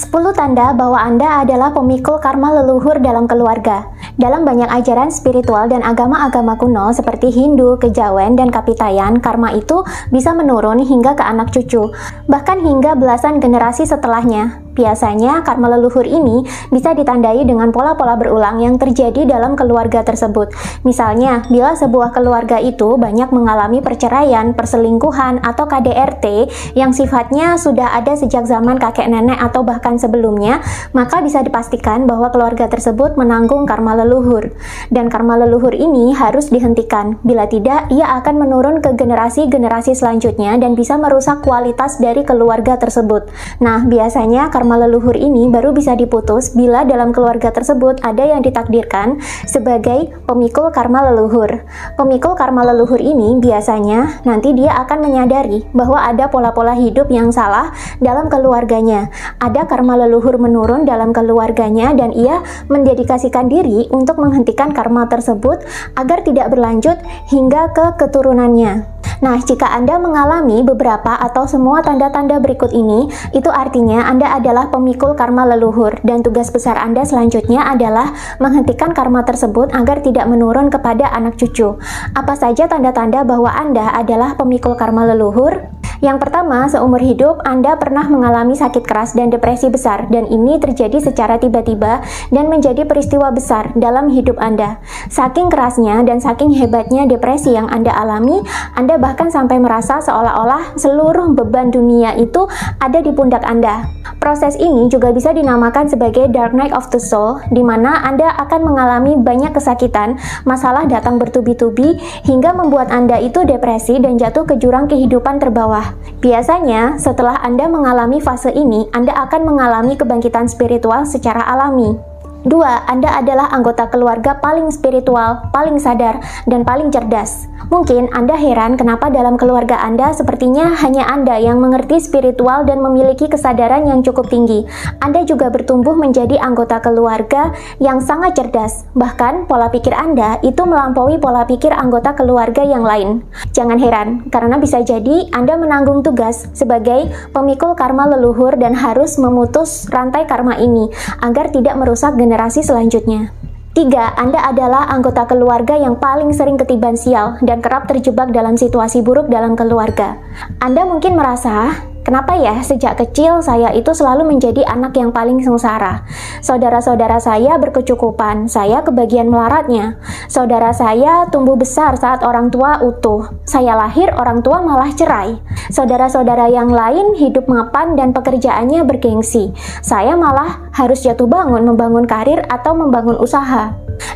10 tanda bahwa Anda adalah pemikul karma leluhur dalam keluarga. Dalam banyak ajaran spiritual dan agama-agama kuno seperti Hindu, Kejawen, dan Kapitayan, karma itu bisa menurun hingga ke anak cucu, bahkan hingga belasan generasi setelahnya. Biasanya, karma leluhur ini bisa ditandai dengan pola-pola berulang yang terjadi dalam keluarga tersebut. Misalnya, bila sebuah keluarga itu banyak mengalami perceraian, perselingkuhan, atau KDRT yang sifatnya sudah ada sejak zaman kakek nenek atau bahkan sebelumnya, maka bisa dipastikan bahwa keluarga tersebut menanggung karma leluhur. Dan karma leluhur ini harus dihentikan. Bila tidak, ia akan menurun ke generasi-generasi selanjutnya dan bisa merusak kualitas dari keluarga tersebut. Nah, biasanya karma leluhur ini baru bisa diputus bila dalam keluarga tersebut ada yang ditakdirkan sebagai pemikul karma leluhur. Pemikul karma leluhur ini biasanya nanti dia akan menyadari bahwa ada pola-pola hidup yang salah dalam keluarganya. Ada karma leluhur menurun dalam keluarganya dan ia mendedikasikan diri untuk menghentikan karma tersebut agar tidak berlanjut hingga ke keturunannya. Nah, jika Anda mengalami beberapa atau semua tanda-tanda berikut ini, itu artinya Anda adalah pemikul karma leluhur dan tugas besar Anda selanjutnya adalah menghentikan karma tersebut agar tidak menurun kepada anak cucu. Apa saja tanda-tanda bahwa Anda adalah pemikul karma leluhur? Yang pertama, seumur hidup Anda pernah mengalami sakit keras dan depresi besar, dan ini terjadi secara tiba-tiba dan menjadi peristiwa besar dalam hidup Anda. Saking kerasnya dan saking hebatnya depresi yang Anda alami, Anda bahkan sampai merasa seolah-olah seluruh beban dunia itu ada di pundak Anda. Proses ini juga bisa dinamakan sebagai Dark Night of the Soul, di mana Anda akan mengalami banyak kesakitan, masalah datang bertubi-tubi, hingga membuat Anda itu depresi dan jatuh ke jurang kehidupan terbawah. Biasanya, setelah Anda mengalami fase ini, Anda akan mengalami kebangkitan spiritual secara alami. 2. Anda adalah anggota keluarga paling spiritual, paling sadar, dan paling cerdas. Mungkin Anda heran kenapa dalam keluarga Anda sepertinya hanya Anda yang mengerti spiritual dan memiliki kesadaran yang cukup tinggi. Anda juga bertumbuh menjadi anggota keluarga yang sangat cerdas. Bahkan, pola pikir Anda itu melampaui pola pikir anggota keluarga yang lain. Jangan heran, karena bisa jadi Anda menanggung tugas sebagai pemikul karma leluhur dan harus memutus rantai karma ini agar tidak merusak generasi selanjutnya. 3. Anda adalah anggota keluarga yang paling sering ketiban sial dan kerap terjebak dalam situasi buruk dalam keluarga. Anda mungkin merasa, kenapa ya sejak kecil saya itu selalu menjadi anak yang paling sengsara? Saudara-saudara saya berkecukupan, saya kebagian melaratnya. Saudara saya tumbuh besar saat orang tua utuh. Saya lahir, orang tua malah cerai. Saudara-saudara yang lain hidup mapan dan pekerjaannya bergengsi. Saya malah harus jatuh bangun membangun karir atau membangun usaha.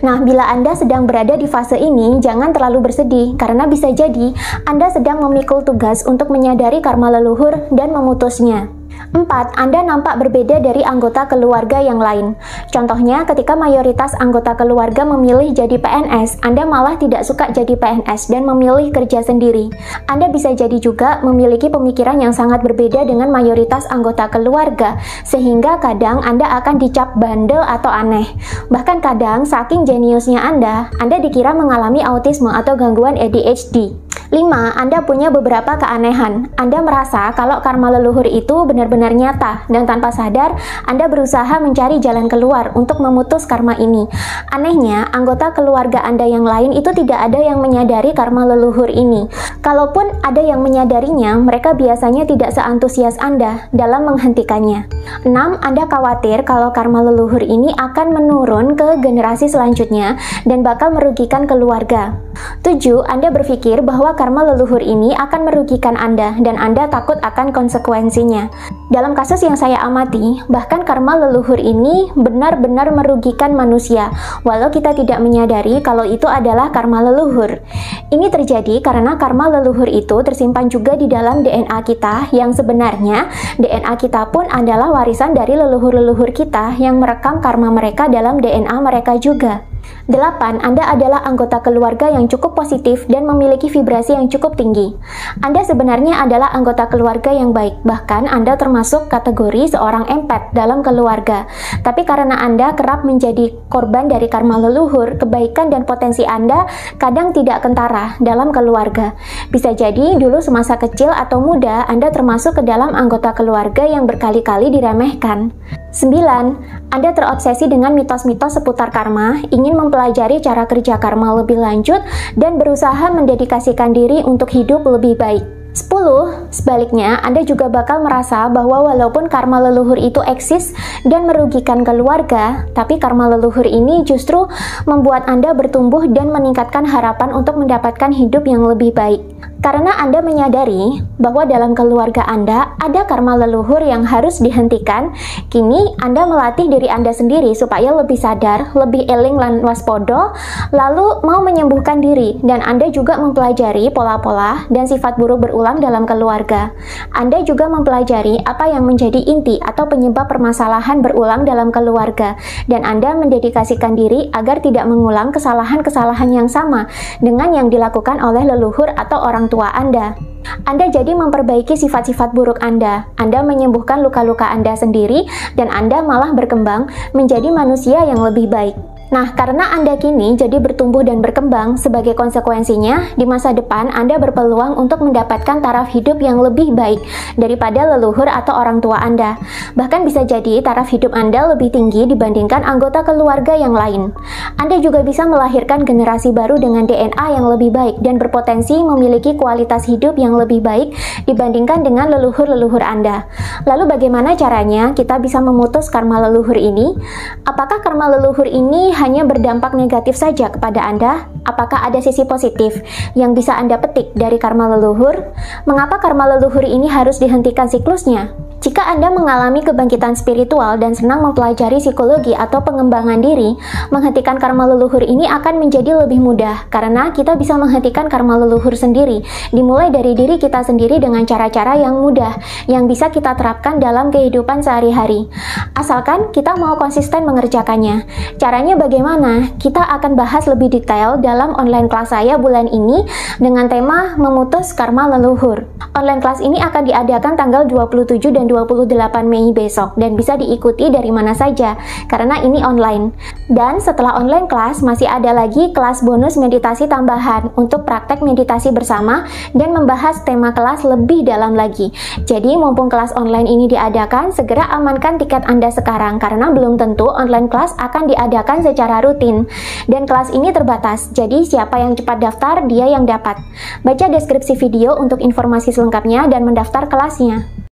Nah, bila Anda sedang berada di fase ini, jangan terlalu bersedih, karena bisa jadi Anda sedang memikul tugas untuk menyadari karma leluhur dan memutusnya. 4. Anda nampak berbeda dari anggota keluarga yang lain. Contohnya, ketika mayoritas anggota keluarga memilih jadi PNS, Anda malah tidak suka jadi PNS dan memilih kerja sendiri. Anda bisa jadi juga memiliki pemikiran yang sangat berbeda dengan mayoritas anggota keluarga, sehingga kadang Anda akan dicap bandel atau aneh. Bahkan kadang, saking jeniusnya Anda dikira mengalami autisme atau gangguan ADHD. 5. Anda punya beberapa keanehan. Anda merasa kalau karma leluhur itu benar-benar nyata, dan tanpa sadar, Anda berusaha mencari jalan keluar untuk memutus karma ini. Anehnya, anggota keluarga Anda yang lain itu tidak ada yang menyadari karma leluhur ini. Kalaupun ada yang menyadarinya, mereka biasanya tidak seantusias Anda dalam menghentikannya. 6. Anda khawatir kalau karma leluhur ini akan menurun ke generasi selanjutnya dan bakal merugikan keluarga. 7. Anda berpikir bahwa karma leluhur ini akan merugikan Anda dan Anda takut akan konsekuensinya. Dalam kasus yang saya amati, bahkan karma leluhur ini benar-benar merugikan manusia, walau kita tidak menyadari kalau itu adalah karma leluhur. Ini terjadi karena karma leluhur itu tersimpan juga di dalam DNA kita, yang sebenarnya DNA kita pun adalah warisan dari leluhur-leluhur kita yang merekam karma mereka dalam DNA mereka juga. 8. Anda adalah anggota keluarga yang cukup positif dan memiliki vibrasi yang cukup tinggi. Anda sebenarnya adalah anggota keluarga yang baik, bahkan Anda termasuk kategori seorang empath dalam keluarga. Tapi karena Anda kerap menjadi korban dari karma leluhur, kebaikan dan potensi Anda kadang tidak kentara dalam keluarga. Bisa jadi dulu semasa kecil atau muda Anda termasuk ke dalam anggota keluarga yang berkali-kali diremehkan. 9. Anda terobsesi dengan mitos-mitos seputar karma, ingin mempelajari cara kerja karma lebih lanjut, dan berusaha mendedikasikan diri untuk hidup lebih baik. 10. Sebaliknya, Anda juga bakal merasa bahwa walaupun karma leluhur itu eksis dan merugikan keluarga, tapi karma leluhur ini justru membuat Anda bertumbuh dan meningkatkan harapan untuk mendapatkan hidup yang lebih baik. Karena Anda menyadari bahwa dalam keluarga Anda ada karma leluhur yang harus dihentikan, kini Anda melatih diri Anda sendiri supaya lebih sadar, lebih eling lan waspodo, lalu mau menyembuhkan diri, dan Anda juga mempelajari pola-pola dan sifat buruk berulang dalam keluarga. Anda juga mempelajari apa yang menjadi inti atau penyebab permasalahan berulang dalam keluarga, dan Anda mendedikasikan diri agar tidak mengulang kesalahan-kesalahan yang sama dengan yang dilakukan oleh leluhur atau orang tua Anda. Anda jadi memperbaiki sifat-sifat buruk Anda menyembuhkan luka-luka Anda sendiri, dan Anda malah berkembang menjadi manusia yang lebih baik. Nah, karena Anda kini jadi bertumbuh dan berkembang, sebagai konsekuensinya, di masa depan Anda berpeluang untuk mendapatkan taraf hidup yang lebih baik daripada leluhur atau orang tua Anda. Bahkan bisa jadi taraf hidup Anda lebih tinggi dibandingkan anggota keluarga yang lain. Anda juga bisa melahirkan generasi baru dengan DNA yang lebih baik dan berpotensi memiliki kualitas hidup yang lebih baik dibandingkan dengan leluhur-leluhur Anda. Lalu bagaimana caranya kita bisa memutus karma leluhur ini? Apakah karma leluhur ini hanya berdampak negatif saja kepada Anda? Apakah ada sisi positif yang bisa Anda petik dari karma leluhur? Mengapa karma leluhur ini harus dihentikan siklusnya? Jika Anda mengalami kebangkitan spiritual dan senang mempelajari psikologi atau pengembangan diri, menghentikan karma leluhur ini akan menjadi lebih mudah karena kita bisa menghentikan karma leluhur sendiri, dimulai dari diri kita sendiri dengan cara-cara yang mudah yang bisa kita terapkan dalam kehidupan sehari-hari. Asalkan kita mau konsisten mengerjakannya. Caranya bagaimana? Kita akan bahas lebih detail dalam online kelas saya bulan ini dengan tema memutus karma leluhur. Online kelas ini akan diadakan tanggal 27 dan 28 Mei besok dan bisa diikuti dari mana saja karena ini online. Dan setelah online kelas masih ada lagi kelas bonus meditasi tambahan untuk praktek meditasi bersama dan membahas tema kelas lebih dalam lagi. Jadi mumpung kelas online ini diadakan, segera amankan tiket Anda sekarang karena belum tentu online kelas akan diadakan secara rutin. Dan kelas ini terbatas, jadi siapa yang cepat daftar dia yang dapat. Baca deskripsi video untuk informasi selengkapnya dan mendaftar kelasnya.